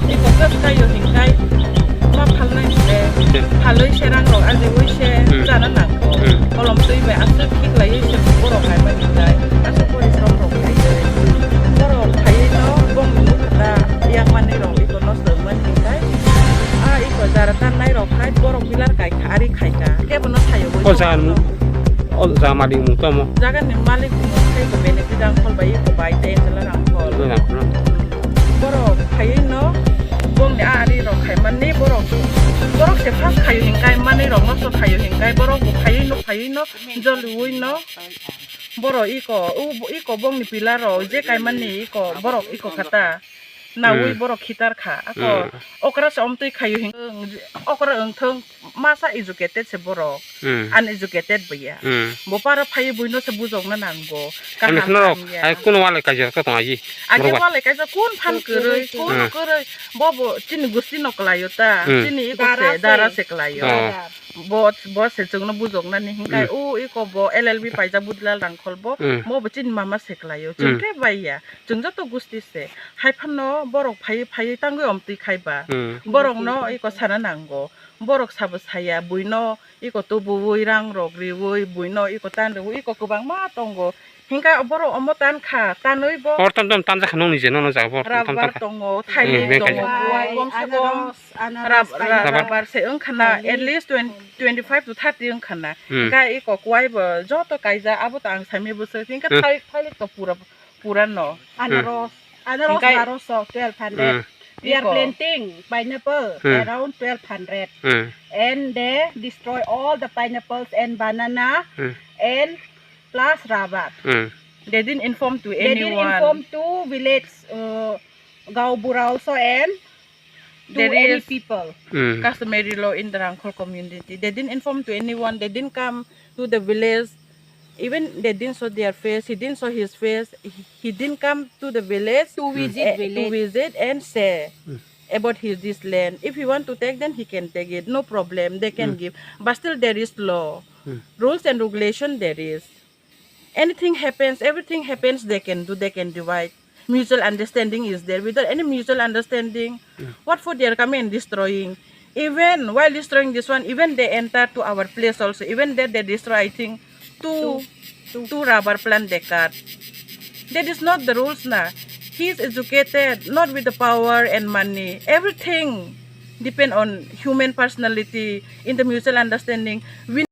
iko gas kayo hingkai ma phalnai le phaloi serang ro aje oi se jana nangko kolom tui be asuk kik lai se boro khai ma hingkai asuk bori srom ro khai de boro khai no bong mu kata yak mani ro iko no serman hingkai iko jaratan nai ro khai boro pilar kai khari khai ka ke bono thayo o za mali mu to mo jaga ni malik mu khai ko bene bidang khol bai ko bai ten la rang khol boro khai no bong ni ari ro khai mani boro se phas khai hingkai mani ro no so khai hingkai boro ko khai no jolui no boro iko bong ni pilar ro je kai mani iko boro iko kata nawi boro khitar kha ako okra som tui khayu hing okra thong masa educated se boro uneducated baya bo para phai buino se bujong na nango ka ai kuno wale ka jer ka to aji age wale ka ja kun phan kuroi bo tin gusti noklayo ta tini iko se dara se klayo bo se chung na bujong na ni hingkai iko bo llb paija budlal rangkhol bo mo bo tin mama se klayo chung ke baya chung ja to gusti se hai phano borok phai tangoi omtui khaiba borok no iko sana nango borok sabo saya buino iko to buwoi rang rok riwoi buino iko tan ro iko kubang ma tongo hingkai borok omotan kha tanoi bo tan ja khano ni je no ja bo tan tongo thailik tongo bom se bom rabar se khana at least 25 to 30 khana hingkai iko kwai bo joto kaija abo tang sami bo se hingkai thailik to pura no anaros anaros 1200 we are planting pineapple around 1200 and they destroy all the pineapples and banana and plus rubber they didn't inform to anyone they didn't inform to village gaubura also and to any people customary law in the Rangkhol community they didn't inform to anyone they didn't come to the village even they didn't show their face he didn't show his face he didn't come to the village to visit and say about this land if he want to take then he can take it no problem they can give but still there is law rules and regulation there is anything happens everything happens they can divide mutual understanding is there without any mutual understanding what for they are coming and destroying even while destroying this one even they enter to our place also even there they destroy I think two rubber plant they cut that is not the rules na he is educated not with the power and money everything depend on human personality in the mutual understanding we